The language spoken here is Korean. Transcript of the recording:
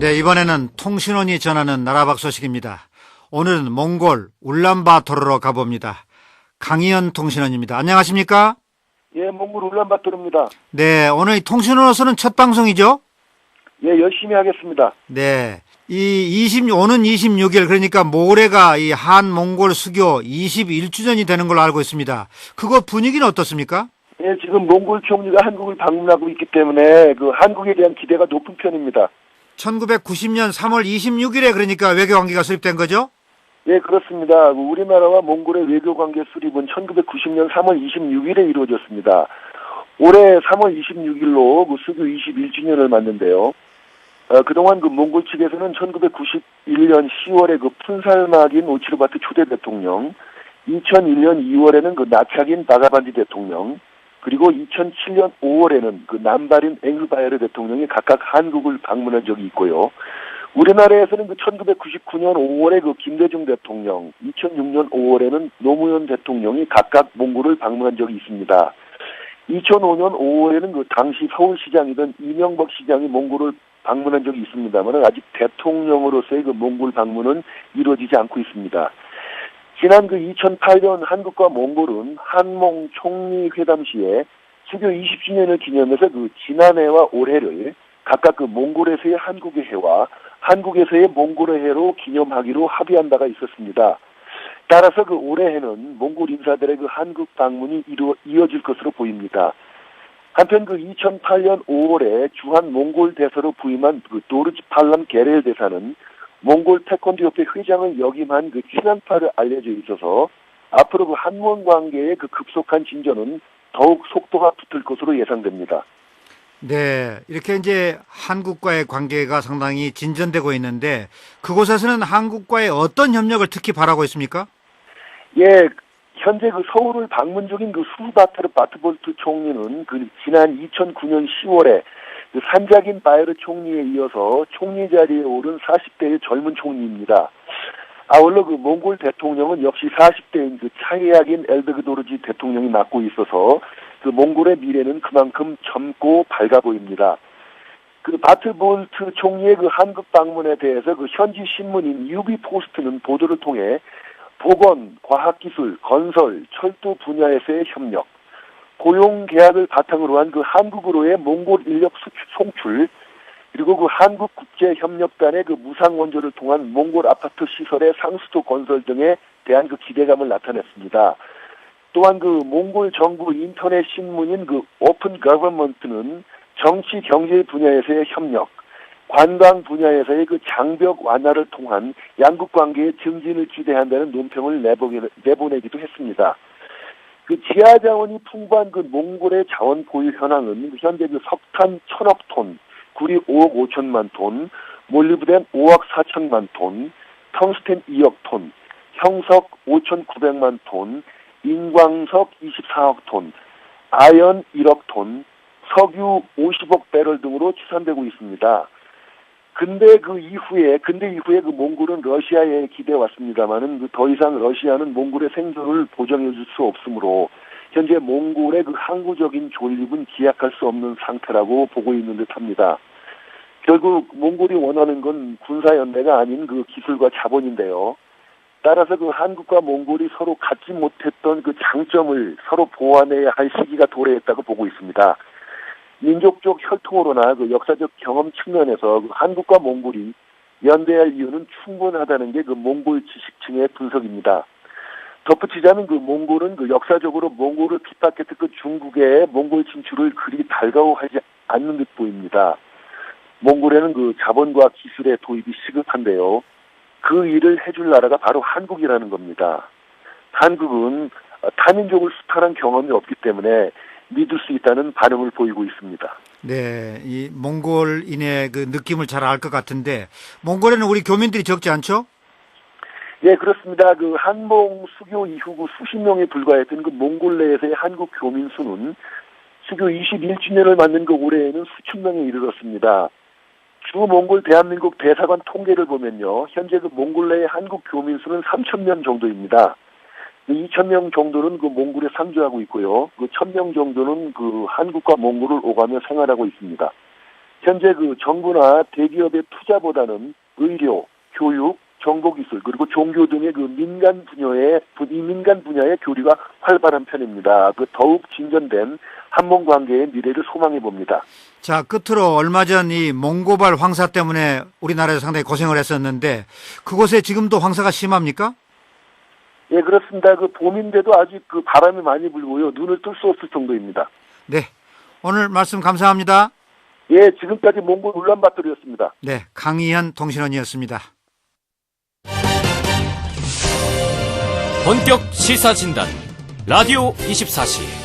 네, 이번에는 통신원이 전하는 나라박 소식입니다. 오늘은 몽골 울란바토르로 가봅니다. 강희연 통신원입니다. 안녕하십니까? 예, 몽골 울란바토르입니다. 네, 오늘 통신원으로서는 첫 방송이죠? 예, 열심히 하겠습니다. 네, 오는 26일, 그러니까 모레가 이 한몽골 수교 21주년이 되는 걸로 알고 있습니다. 그거 분위기는 어떻습니까? 예, 지금 몽골 총리가 한국을 방문하고 있기 때문에 그 한국에 대한 기대가 높은 편입니다. 1990년 3월 26일에 그러니까 외교관계가 수립된 거죠? 예, 그렇습니다. 우리나라와 몽골의 외교관계 수립은 1990년 3월 26일에 이루어졌습니다. 올해 3월 26일로 그 수교 21주년을 맞는데요. 그동안 그 몽골 측에서는 1991년 10월에 그 푼살마긴 오치르바트 초대 대통령, 2001년 2월에는 그 나차긴 바가반디 대통령, 그리고 2007년 5월에는 그 남바린 엥흐바야르 대통령이 각각 한국을 방문한 적이 있고요. 우리나라에서는 그 1999년 5월에 그 김대중 대통령, 2006년 5월에는 노무현 대통령이 각각 몽골을 방문한 적이 있습니다. 2005년 5월에는 그 당시 서울시장이던 이명박 시장이 몽골을 방문한 적이 있습니다만 아직 대통령으로서의 그 몽골 방문은 이루어지지 않고 있습니다. 지난 그 2008년 한국과 몽골은 한몽 총리 회담 시에 수교 20주년을 기념해서 그 지난해와 올해를 각각 그 몽골에서의 한국의 해와 한국에서의 몽골의 해로 기념하기로 합의한 바가 있었습니다. 따라서 그 올해에는 몽골 인사들의 그 한국 방문이 이어질 것으로 보입니다. 한편 그 2008년 5월에 주한 몽골 대사로 부임한 그 도르지 팔람 게렐 대사는 몽골 태권도 협회 회장을 역임한 그 친한파를 알려져 있어서 앞으로 그 한몽 관계의 그 급속한 진전은 더욱 속도가 붙을 것으로 예상됩니다. 네, 이렇게 이제 한국과의 관계가 상당히 진전되고 있는데 그곳에서는 한국과의 어떤 협력을 특히 바라고 있습니까? 예, 현재 그 서울을 방문 중인 그 수바타르 바트볼트 총리는 그 지난 2009년 10월에 그 산자긴 바이르 총리에 이어서 총리 자리에 오른 40대의 젊은 총리입니다. 아울러 그 몽골 대통령은 역시 40대인 그 차이야긴 엘베그도르지 대통령이 맡고 있어서 그 몽골의 미래는 그만큼 젊고 밝아 보입니다. 그 바트볼트 총리의 그 한국 방문에 대해서 그 현지 신문인 유비포스트는 보도를 통해 보건, 과학기술, 건설, 철도 분야에서의 협력, 고용 계약을 바탕으로 한 그 한국으로의 몽골 인력 송출, 그리고 그 한국국제협력단의 그 무상원조를 통한 몽골 아파트 시설의 상수도 건설 등에 대한 그 기대감을 나타냈습니다. 또한 그 몽골 정부 인터넷 신문인 그 오픈 거버먼트는 정치 경제 분야에서의 협력, 관광 분야에서의 그 장벽 완화를 통한 양국 관계의 증진을 기대한다는 논평을 내보내기도 했습니다. 그 지하 자원이 풍부한 그 몽골의 자원 보유 현황은 현재 그 석탄 1,000억 톤, 구리 5억 5천만 톤, 몰리브덴 5억 4천만 톤, 텅스텐 2억 톤, 형석 5,900만 톤, 인광석 24억 톤, 아연 1억 톤, 석유 50억 배럴 등으로 추산되고 있습니다. 근데 이후에 그 몽골은 러시아에 기대 왔습니다만은 그 더 이상 러시아는 몽골의 생존을 보장해 줄 수 없으므로 현재 몽골의 그 항구적인 존립은 기약할 수 없는 상태라고 보고 있는 듯합니다. 결국 몽골이 원하는 건 군사연대가 아닌 그 기술과 자본인데요. 따라서 그 한국과 몽골이 서로 갖지 못했던 그 장점을 서로 보완해야 할 시기가 도래했다고 보고 있습니다. 민족적 혈통으로나 그 역사적 경험 측면에서 그 한국과 몽골이 연대할 이유는 충분하다는 게 그 몽골 지식층의 분석입니다. 덧붙이자면 그 몽골은 그 역사적으로 몽골을 핍박했던 그 중국의 몽골 진출을 그리 달가워하지 않는 듯 보입니다. 몽골에는 그 자본과 기술의 도입이 시급한데요. 그 일을 해줄 나라가 바로 한국이라는 겁니다. 한국은 타민족을 수탈한 경험이 없기 때문에 믿을 수 있다는 반응을 보이고 있습니다. 네, 이 몽골인의 그 느낌을 잘 알 것 같은데 몽골에는 우리 교민들이 적지 않죠? 예, 그렇습니다. 그 한몽 수교 이후 그 수십 명에 불과했던 그 몽골 내에서의 한국 교민 수는 수교 21주년을 맞는 그 올해에는 수천 명에 이르렀습니다. 주 몽골 대한민국 대사관 통계를 보면요, 현재 그 몽골 내의 한국 교민 수는 3,000명 정도입니다. 2,000명 정도는 그 몽골에 상주하고 있고요. 그 1,000명 정도는 그 한국과 몽골을 오가며 생활하고 있습니다. 현재 그 정부나 대기업의 투자보다는 의료, 교육, 정보기술 그리고 종교 등의 그 민간 분야의 교류가 활발한 편입니다. 그 더욱 진전된 한몽 관계의 미래를 소망해 봅니다. 자, 끝으로 얼마 전 이 몽고발 황사 때문에 우리나라에서 상당히 고생을 했었는데 그곳에 지금도 황사가 심합니까? 예, 그렇습니다. 그 봄인데도 아직 그 바람이 많이 불고요. 눈을 뜰 수 없을 정도입니다. 네. 오늘 말씀 감사합니다. 예, 지금까지 몽골 울란바토르였습니다. 네. 강희현 통신원이었습니다. 본격 시사진단 라디오 24시